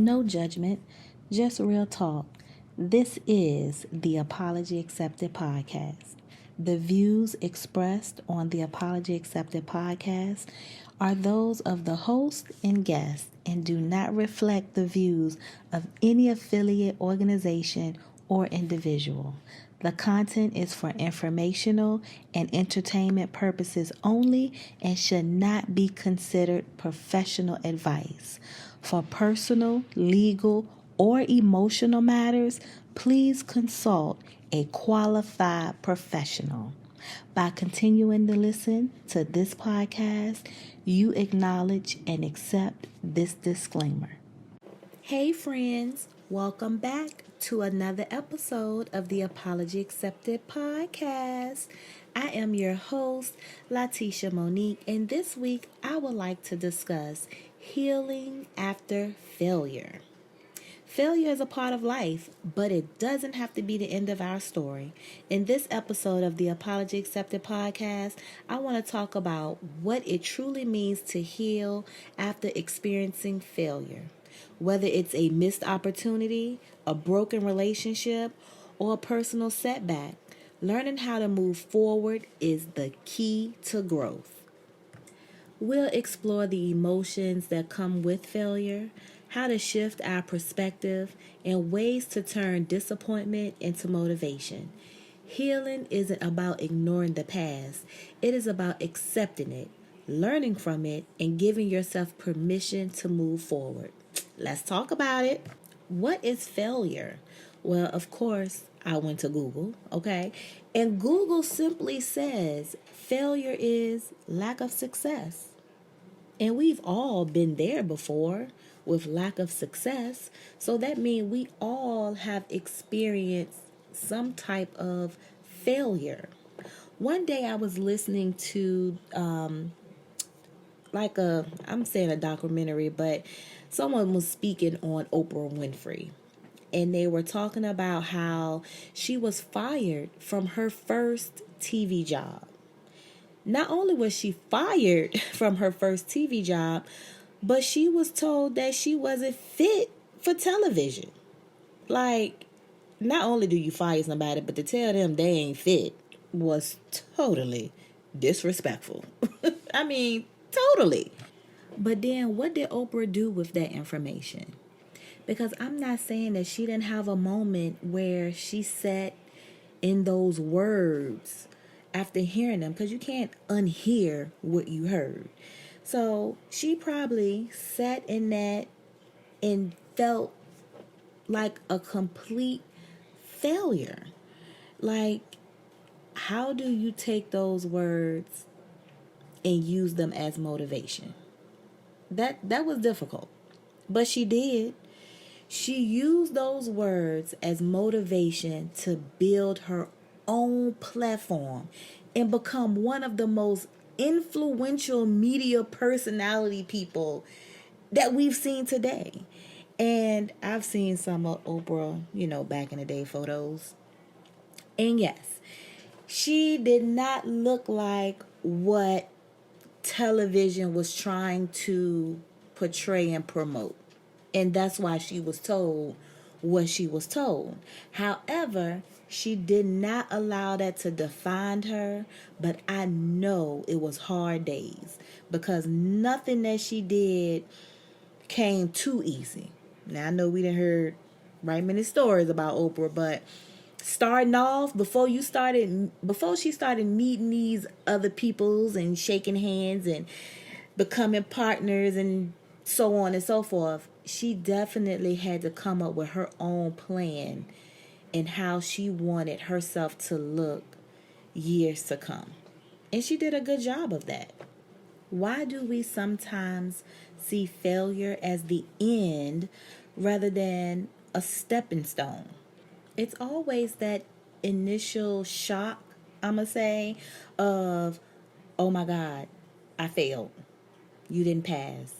No judgment, just real talk. This is the Apology Accepted podcast. The views expressed on the Apology Accepted podcast are those of the host and guest and do not reflect the views of any affiliate organization or individual. The content is for informational and entertainment purposes only and should not be considered professional advice. For personal, legal, or emotional matters, please consult a qualified professional. By continuing to listen to this podcast, you acknowledge and accept this disclaimer. Hey friends, welcome back to another episode of the Apology Accepted podcast. I am your host, Latisha Monique, and this week I would like to discuss healing after failure. Failure is a part of life, but it doesn't have to be the end of our story. In this episode of the Apology Accepted podcast, I want to talk about what it truly means to heal after experiencing failure. Whether it's a missed opportunity, a broken relationship, or a personal setback, learning how to move forward is the key to growth. We'll explore the emotions that come with failure, how to shift our perspective, and ways to turn disappointment into motivation. Healing isn't about ignoring the past, it is about accepting it, learning from it, and giving yourself permission to move forward. Let's talk about it. What is failure? Well, of course, I went to Google, okay? And Google simply says failure is lack of success. And we've all been there before with lack of success. So that means we all have experienced some type of failure. One day I was listening to I'm saying a documentary, but someone was speaking on Oprah Winfrey. And they were talking about how she was fired from her first TV job. Not only was she fired from her first TV job, but she was told that she wasn't fit for television. Like, not only do you fire somebody, but to tell them they ain't fit was totally disrespectful. I mean, totally. But then what did Oprah do with that information? Because I'm not saying that she didn't have a moment where she sat in those words after hearing them, because you can't unhear what you heard. So she probably sat in that and felt like a complete failure. Like, how do you take those words and use them as motivation? That was difficult. But she did. She used those words as motivation to build her own platform and become one of the most influential media personality people that we've seen today. And I've seen some of Oprah, back in the day photos. And yes, she did not look like what television was trying to portray and promote. And that's why she was told what she was told. However, she did not allow that to define her, but I know it was hard days because nothing that she did came too easy. Now, I know we done heard right many stories about Oprah, but starting off, before she started meeting these other peoples and shaking hands and becoming partners and so on and so forth, she definitely had to come up with her own plan and how she wanted herself to look years to come. And she did a good job of that. Why do we sometimes see failure as the end rather than a stepping stone? It's always that initial shock, I'ma say, of, oh my God, I failed. You didn't pass.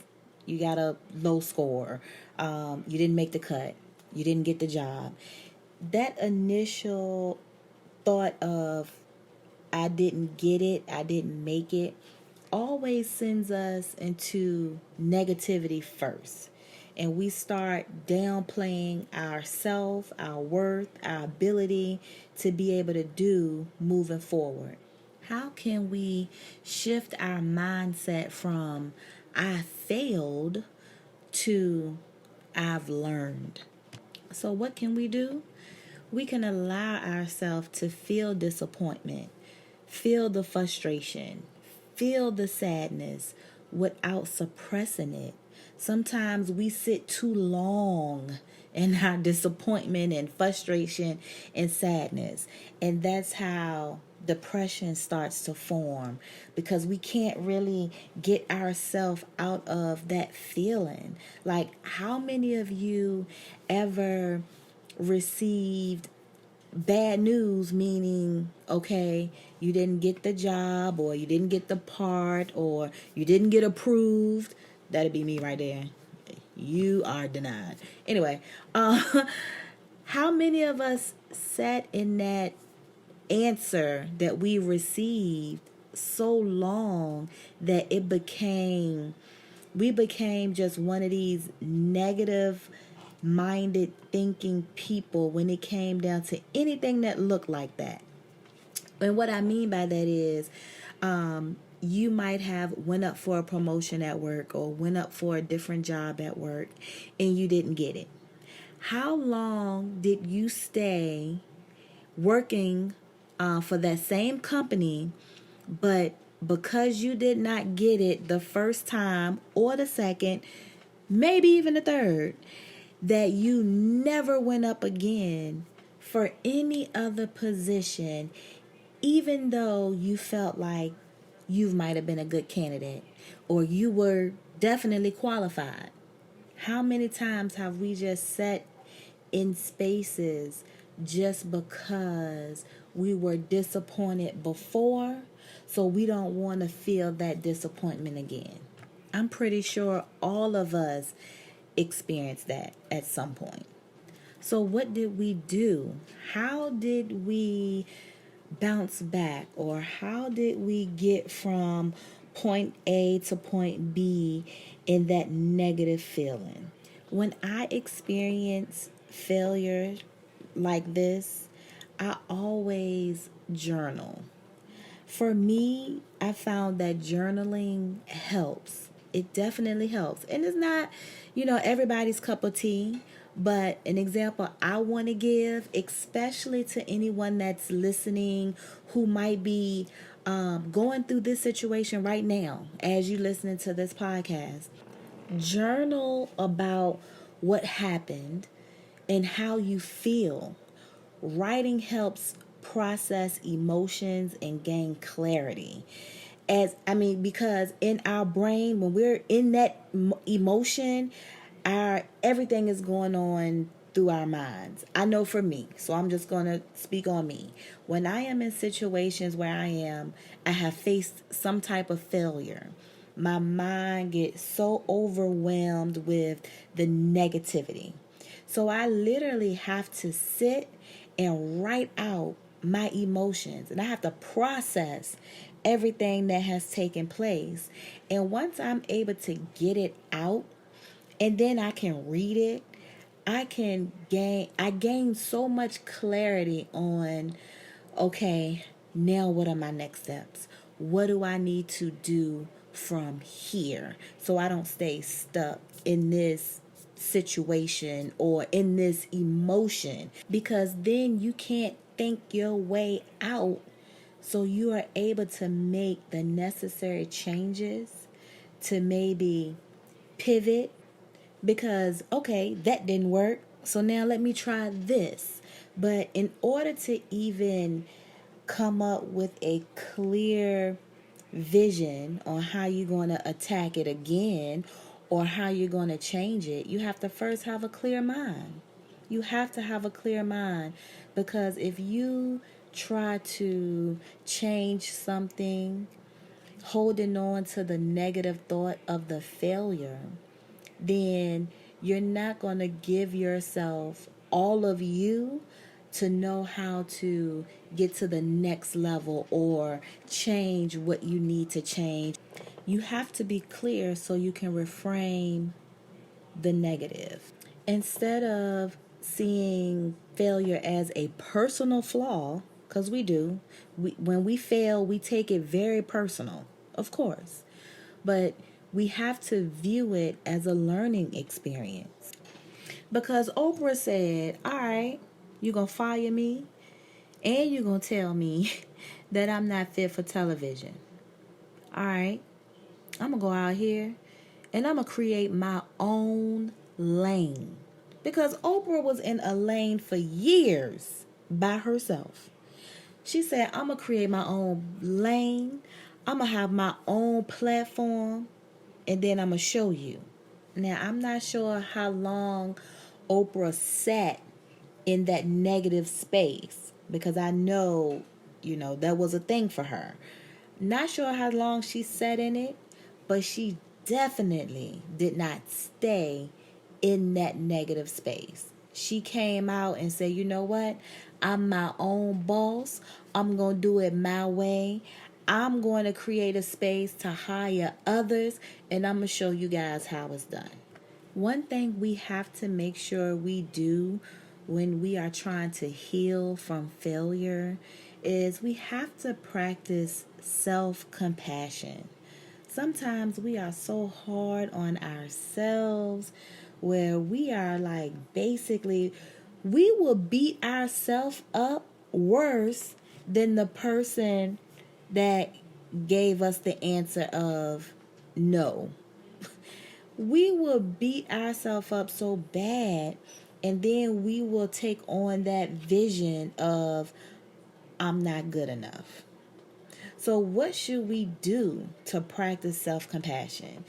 You got a low score. You didn't make the cut. You didn't get the job. That initial thought of, I didn't get it, I didn't make it, always sends us into negativity first. and we start downplaying ourself, our worth, our ability to be able to do moving forward. How can we shift our mindset from I failed to I've learned? So, what can we do? We can allow ourselves to feel disappointment, feel the frustration, feel the sadness without suppressing it. Sometimes we sit too long in our disappointment and frustration and sadness. And that's how depression starts to form, because we can't really get ourselves out of that feeling. Like, how many of you ever received bad news, meaning, okay, you didn't get the job, or you didn't get the part, or you didn't get approved? That'd be me right there. You are denied. Anyway, how many of us sat in that answer that we received so long that we became just one of these negative minded thinking people when it came down to anything that looked like that? And what I mean by that is, you might have went up for a promotion at work, or went up for a different job at work, and you didn't get it. How long did you stay working for that same company, but because you did not get it the first time or the second, maybe even the third, that you never went up again for any other position, even though you felt like you might have been a good candidate, or you were definitely qualified? How many times have we just sat in spaces just because we were disappointed before, so we don't want to feel that disappointment again? I'm pretty sure all of us experienced that at some point. So what did we do? How did we bounce back, or how did we get from point A to point B in that negative feeling? When I experience failure like this, I always journal. For me, I found that journaling helps. It definitely helps. And it's not, everybody's cup of tea. But an example I want to give, especially to anyone that's listening who might be going through this situation right now as you listening to this podcast. Journal about what happened and how you feel. Writing helps process emotions and gain clarity. Because in our brain, when we're in that emotion, our everything is going on through our minds. I know for me, so I'm just going to speak on me. When I am in situations where I have faced some type of failure, my mind gets so overwhelmed with the negativity. So I literally have to sit and write out my emotions, and I have to process everything that has taken place. And once I'm able to get it out, and then I can read it, I gain so much clarity on, okay, now what are my next steps? What do I need to do from here, so I don't stay stuck in this situation or in this emotion? Because then you can't think your way out, so you are able to make the necessary changes to maybe pivot, because, okay, that didn't work, so now let me try this. But in order to even come up with a clear vision on how you're going to attack it again, or how you're going to change it, you have to first have a clear mind. You have to have a clear mind, because if you try to change something holding on to the negative thought of the failure, then you're not going to give yourself all of you to know how to get to the next level or change what you need to change. You have to be clear so you can reframe the negative. Instead of seeing failure as a personal flaw, because we do, when we fail, we take it very personal, of course. But we have to view it as a learning experience. Because Oprah said, all right, you're going to fire me and you're going to tell me that I'm not fit for television. All right, I'm going to go out here and I'm going to create my own lane. Because Oprah was in a lane for years by herself. She said, I'm going to create my own lane. I'm going to have my own platform. And then I'm going to show you. Now, I'm not sure how long Oprah sat in that negative space. Because I know, that was a thing for her. Not sure how long she sat in it. But she definitely did not stay in that negative space. She came out and said, you know what? I'm my own boss. I'm going to do it my way. I'm going to create a space to hire others, and I'm going to show you guys how it's done. One thing we have to make sure we do when we are trying to heal from failure is we have to practice self-compassion. Sometimes we are so hard on ourselves where we are like basically we will beat ourselves up worse than the person that gave us the answer of no. We will beat ourselves up so bad, and then we will take on that vision of I'm not good enough. So what should we do to practice self-compassion?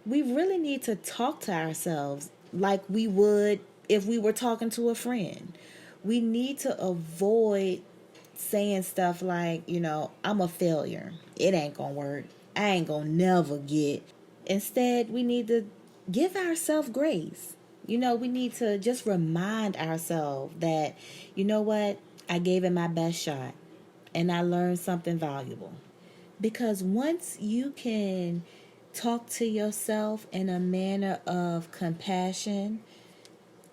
We really need to talk to ourselves like we would if we were talking to a friend. We need to avoid saying stuff like, I'm a failure. It ain't gonna work. I ain't gonna never get. Instead, we need to give ourselves grace. We need to just remind ourselves that, you know what, I gave it my best shot and I learned something valuable. Because once you can talk to yourself in a manner of compassion,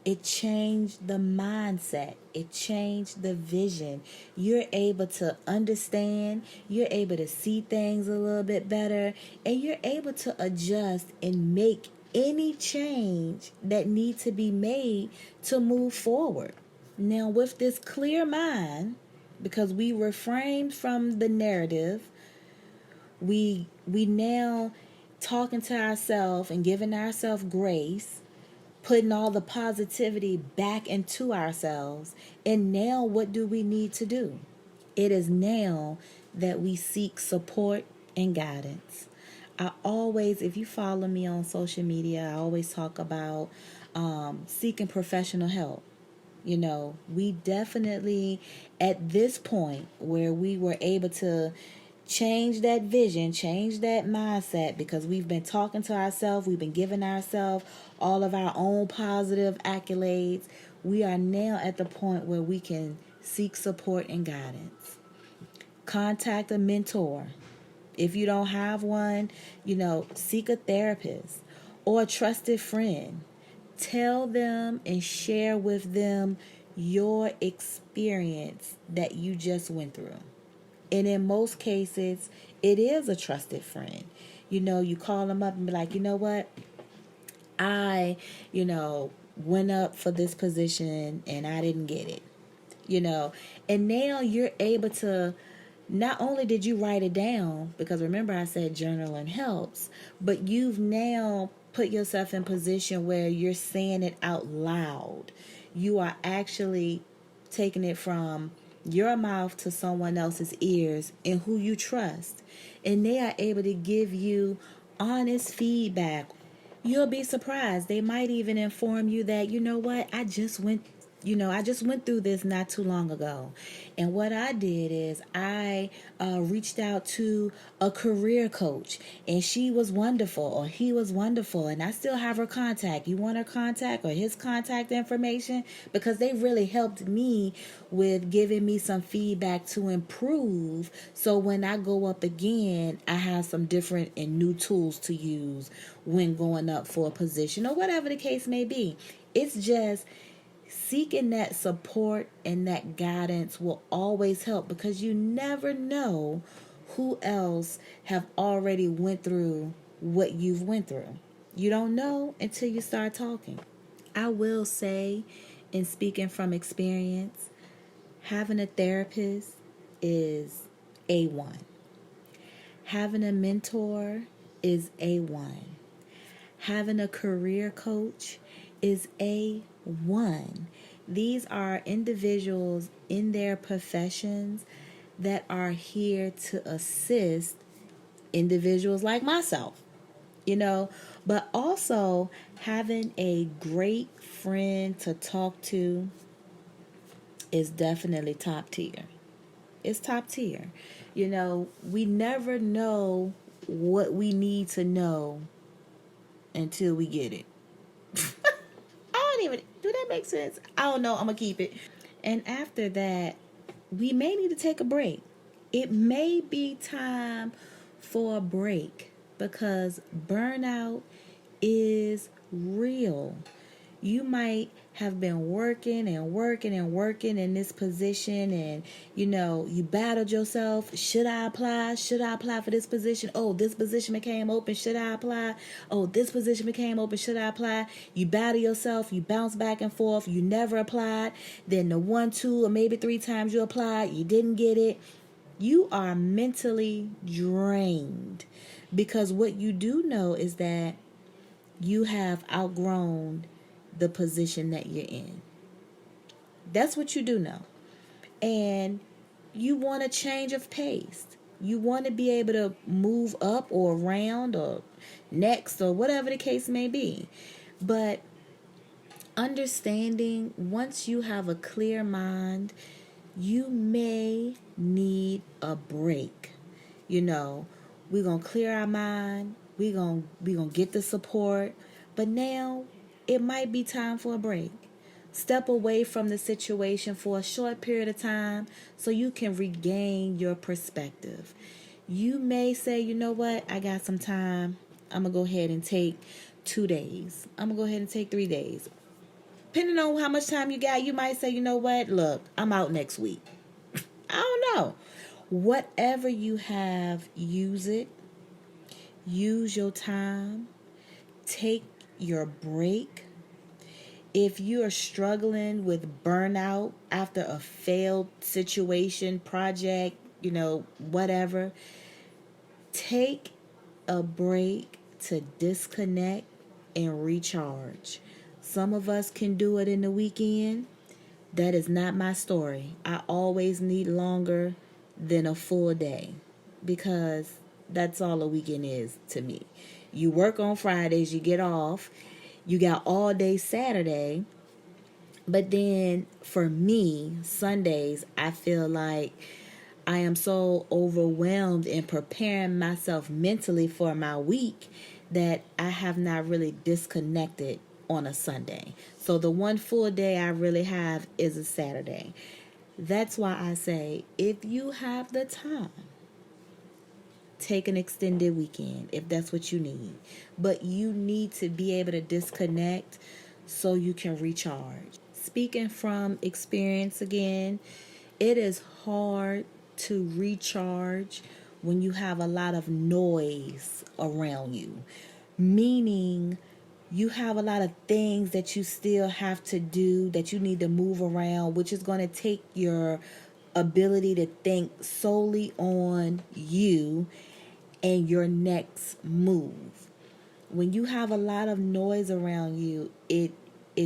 it changed the mindset. It changed the vision. You're able to understand. You're able to see things a little bit better. And you're able to adjust and make any change that needs to be made to move forward. Now, with this clear mind, because we refrained from the narrative, we now talking to ourselves and giving ourselves grace, putting all the positivity back into ourselves. And now what do we need to do? It is now that we seek support and guidance. I always, if you follow me on social media, I always talk about seeking professional help. We definitely, at this point where we were able to change that vision, change that mindset, because we've been talking to ourselves, we've been giving ourselves all of our own positive accolades. We are now at the point where we can seek support and guidance. Contact a mentor. If you don't have one, seek a therapist or a trusted friend. Tell them and share with them your experience that you just went through. And in most cases, it is a trusted friend. You call them up and be like, you know what? I, went up for this position and I didn't get it. And now you're able to, not only did you write it down, because remember I said journaling helps, but you've now put yourself in position where you're saying it out loud. You are actually taking it from your mouth to someone else's ears and who you trust. And they are able to give you honest feedback. You'll be surprised. They might even inform you that, you know what, I just went I just went through this not too long ago. And what I did is I reached out to a career coach, and she was wonderful, or he was wonderful. And I still have her contact. You want her contact or his contact information? Because they really helped me with giving me some feedback to improve. So when I go up again, I have some different and new tools to use when going up for a position or whatever the case may be. It's just seeking that support and that guidance will always help, because you never know who else have already went through what you've went through. You don't know until you start talking. I will say, in speaking from experience, having a therapist is A1. Having a mentor is A1. Having a career coach is A1. These are individuals in their professions that are here to assist individuals like myself, but also having a great friend to talk to is definitely top tier. It's top tier. We never know what we need to know until we get it. I don't even, do that make sense? I don't know. I'm going to keep it. And after that, we may need to take a break. It may be time for a break, because burnout is real. You might have been working and working and working in this position, and you battled yourself. Should I apply? Should I apply for this position? Oh, this position became open. Should I apply? Oh, this position became open. Should I apply? You battle yourself. You bounce back and forth. You never applied. Then the 1, 2, or maybe 3 times you applied, you didn't get it. You are mentally drained, because what you do know is that you have outgrown the position that you're in. That's what you do know. And you want a change of pace. You want to be able to move up or around or next or whatever the case may be. But understanding, once you have a clear mind, you may need a break. We're going to clear our mind. We're going to get the support. But now it might be time for a break. Step away from the situation for a short period of time so you can regain your perspective. You may say, you know what, I got some time. I'm going to go ahead and take 2 days. I'm going to go ahead and take 3 days. Depending on how much time you got, you might say, you know what, look, I'm out next week. I don't know. Whatever you have, use it. Use your time. Take your break. If you are struggling with burnout after a failed situation, project, whatever, take a break to disconnect and recharge. Some of us can do it in the weekend. That is not my story. I always need longer than a full day, because that's all a weekend is to me. You work on Fridays, you get off, you got all day Saturday, but then for me, Sundays, I feel like I am so overwhelmed in preparing myself mentally for my week that I have not really disconnected on a Sunday. So the one full day I really have is a Saturday. That's why I say, if you have the time, take an extended weekend if that's what you need. But you need to be able to disconnect so you can recharge. Speaking from experience again, it is hard to recharge when you have a lot of noise around you. Meaning, you have a lot of things that you still have to do, that you need to move around, which is going to take your ability to think solely on you and your next move. When you have a lot of noise around you, it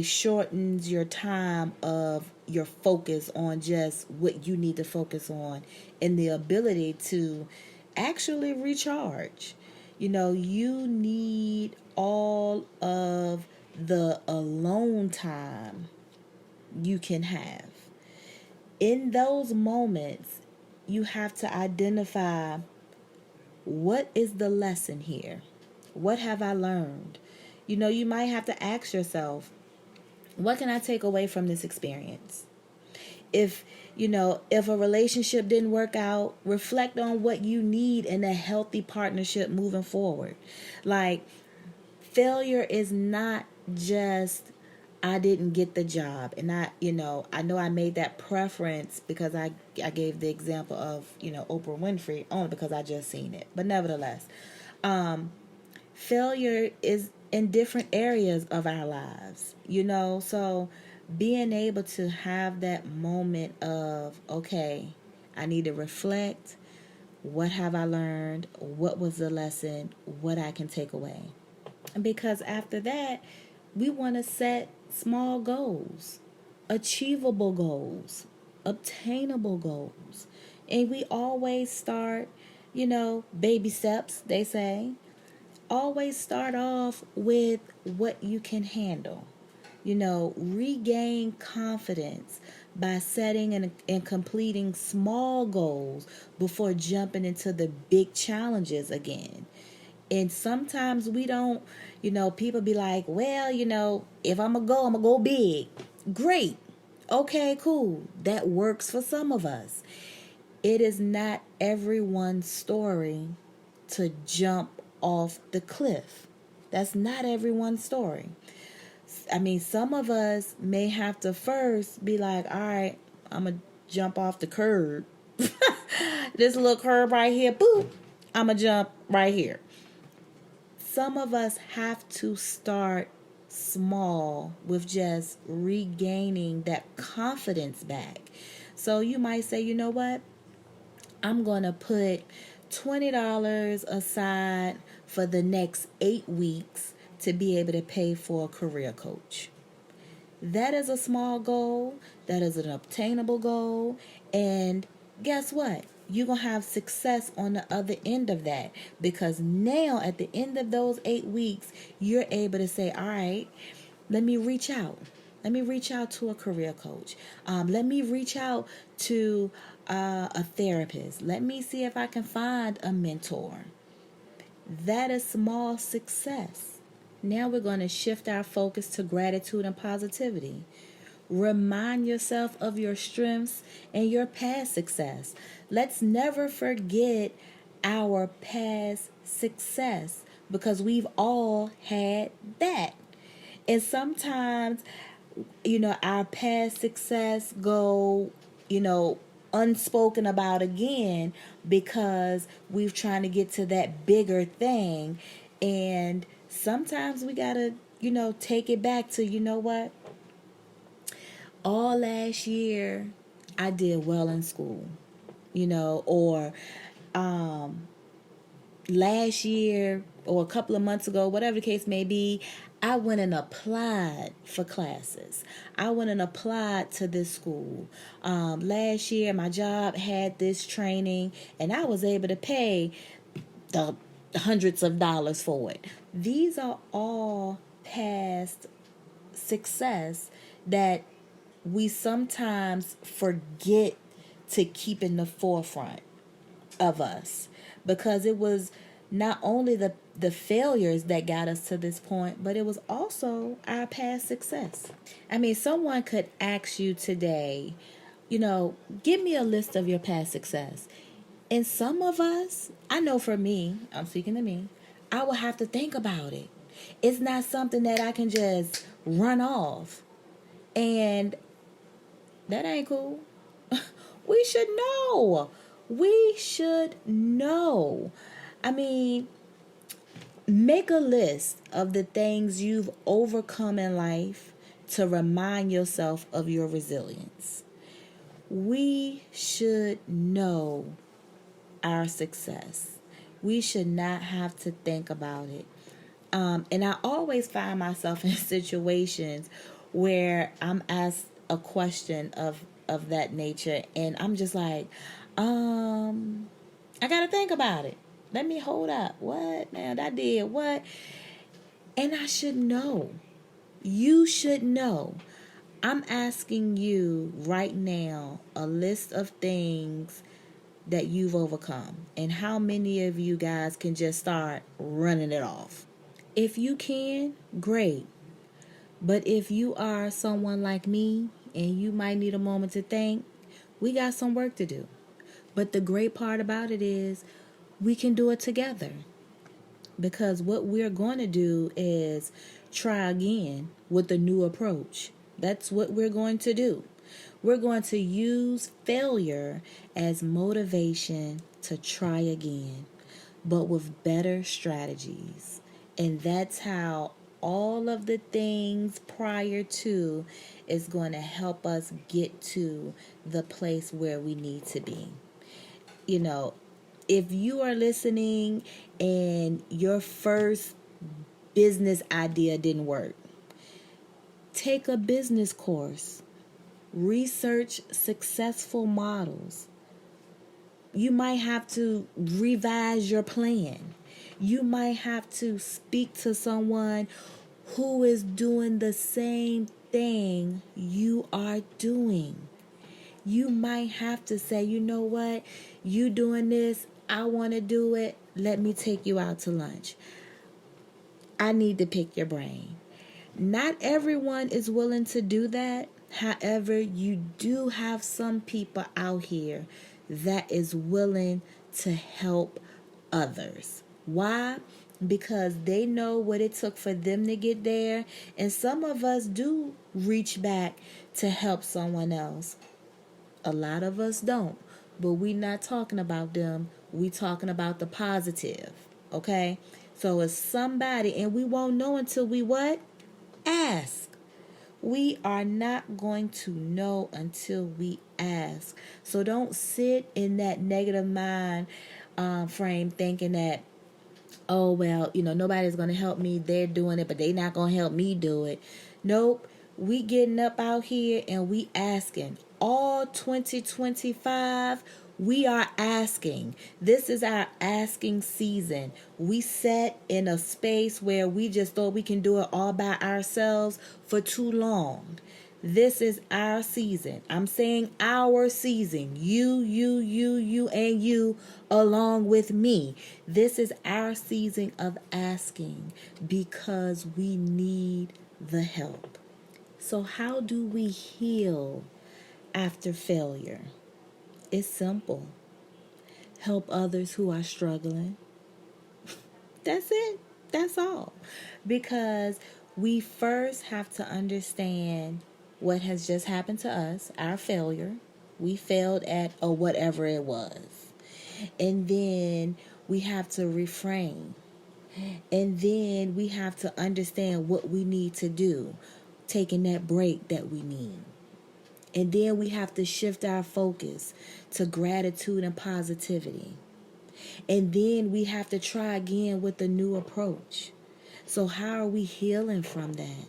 shortens your time of your focus on just what you need to focus on, and the ability to actually recharge. You need all of the alone time you can have. In those moments, you have to identify, what is the lesson here? What have I learned? You might have to ask yourself, what can I take away from this experience? If a relationship didn't work out, reflect on what you need in a healthy partnership moving forward. Like, failure is not just, I didn't get the job. And I know I made that preference because I gave the example of, Oprah Winfrey, only because I just seen it. But nevertheless, failure is in different areas of our lives, so being able to have that moment of, okay, I need to reflect. What have I learned? What was the lesson? What I can take away? Because after that, we want to set small goals, achievable goals, obtainable goals. And we always start, baby steps, they say. Always start off with what you can handle. Regain confidence by setting and completing small goals before jumping into the big challenges again. And sometimes we don't, people be like, well, if I'm going to go big. Great. Okay, cool. That works for some of us. It is not everyone's story to jump off the cliff. That's not everyone's story. I mean, some of us may have to first be like, all right, I'm going to jump off the curb. This little curb right here, boop, I'm going to jump right here. Some of us have to start small with just regaining that confidence back. So you might say, you know what? I'm going to put $20 aside for the next 8 weeks to be able to pay for a career coach. That is a small goal. That is an obtainable goal. And guess what? You're going to have success on the other end of that, because now at the end of those 8 weeks, you're able to say, all right, let me reach out. Let me reach out to a career coach. Let me reach out to a therapist. Let me see if I can find a mentor. That is small success. Now we're going to shift our focus to gratitude and positivity. Remind yourself of your strengths and your past success. Let's never forget our past success, because we've all had that. And sometimes, our past success go, unspoken about again, because we're trying to get to that bigger thing. And sometimes we got to, take it back to, what? All last year, I did well in school, or last year or a couple of months ago, whatever the case may be, I went and applied for classes. I went and applied to this school. Last year, my job had this training, and I was able to pay the hundreds of dollars for it. These are all past success that we sometimes forget to keep in the forefront of us, because it was not only the failures that got us to this point, but it was also our past success. I mean, someone could ask you today, give me a list of your past success. And some of us, I know for me, I'm speaking to me, I will have to think about it. It's not something that I can just run off. And that ain't cool. We should know. We should know. I mean, make a list of the things you've overcome in life to remind yourself of your resilience. We should know our success. We should not have to think about it. And I always find myself in situations where I'm asked a question of that nature, and I'm just like, I gotta think about it. Let me hold up. What? Now I did what? And I should know. You should know. I'm asking you right now a list of things that you've overcome, and how many of you guys can just start running it off. If you can, great. But if you are someone like me and you might need a moment to think, we got some work to do. But the great part about it is we can do it together, because what we're going to do is try again with a new approach. That's what we're going to do. We're going to use failure as motivation to try again, but with better strategies. And that's how all of the things prior to is going to help us get to the place where we need to be. You know, if you are listening and your first business idea didn't work, take a business course, research successful models. You might have to revise your plan. You might have to speak to someone who is doing the same thing you are doing. You might have to say, you know what, you doing this, I want to do it. Let me take you out to lunch. I need to pick your brain. Not everyone is willing to do that. However, you do have some people out here that is willing to help others. Why? Because they know what it took for them to get there. And some of us do reach back to help someone else. A lot of us don't. But we not talking about them. We talking about the positive. Okay? So it's somebody, and we won't know until we what? Ask. We are not going to know until we ask. So don't sit in that negative mind frame thinking that, oh, well, nobody's going to help me. They're doing it, but they're not going to help me do it. Nope. We getting up out here and we asking. All 2025, we are asking. This is our asking season. We sat in a space where we just thought we can do it all by ourselves for too long. This is our season. I'm saying our season. You, and you along with me. This is our season of asking because we need the help. So how do we heal after failure? It's simple. Help others who are struggling. That's it. That's all. Because we first have to understand what has just happened to us, our failure. We failed at or whatever it was. And then we have to refrain. And then we have to understand what we need to do, taking that break that we need. And then we have to shift our focus to gratitude and positivity. And then we have to try again with a new approach. So how are we healing from that?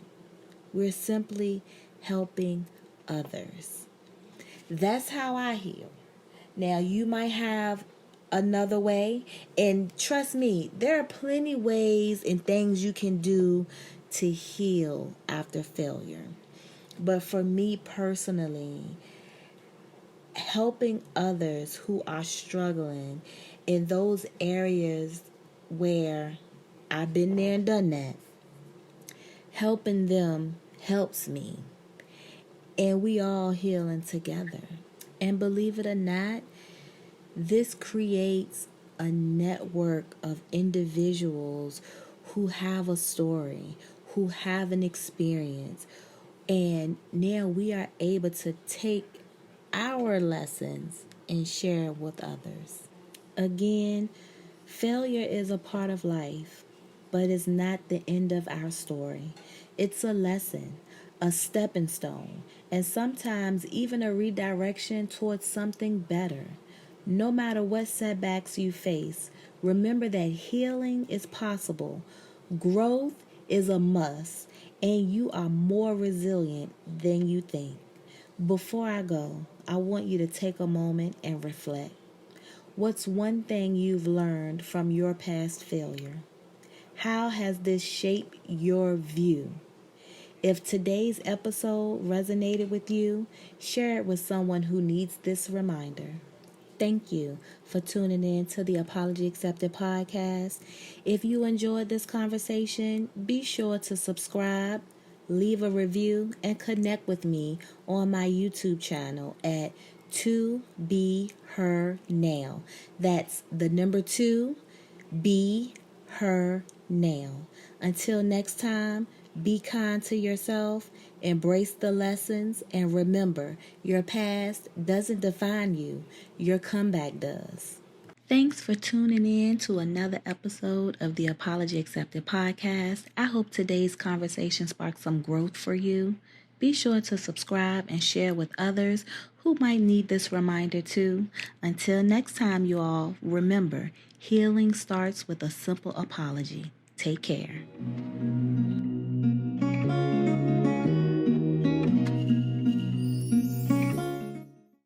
We're simply helping others. That's how I heal. Now, you might have another way. And trust me, there are plenty ways and things you can do to heal after failure. But for me personally, helping others who are struggling in those areas where I've been there and done that, helping them helps me. And we all healing together. And believe it or not, this creates a network of individuals who have a story, who have an experience. And now we are able to take our lessons and share with others. Again, failure is a part of life, but it's not the end of our story. It's a lesson, a stepping stone, and sometimes even a redirection towards something better. No matter what setbacks you face, remember that healing is possible, growth is a must, and you are more resilient than you think. Before I go, I want you to take a moment and reflect. What's one thing you've learned from your past failure? How has this shaped your view? If today's episode resonated with you, share it with someone who needs this reminder. Thank you for tuning in to the Apology Accepted podcast. If you enjoyed this conversation, be sure to subscribe, leave a review, and connect with me on my YouTube channel at 2Be Her Now. That's the number 2, Be Her Now. Until next time, be kind to yourself, embrace the lessons, and remember, your past doesn't define you, your comeback does. Thanks for tuning in to another episode of the Apology Accepted podcast. I hope today's conversation sparked some growth for you. Be sure to subscribe and share with others who might need this reminder too. Until next time, you all, remember, healing starts with a simple apology. Take care.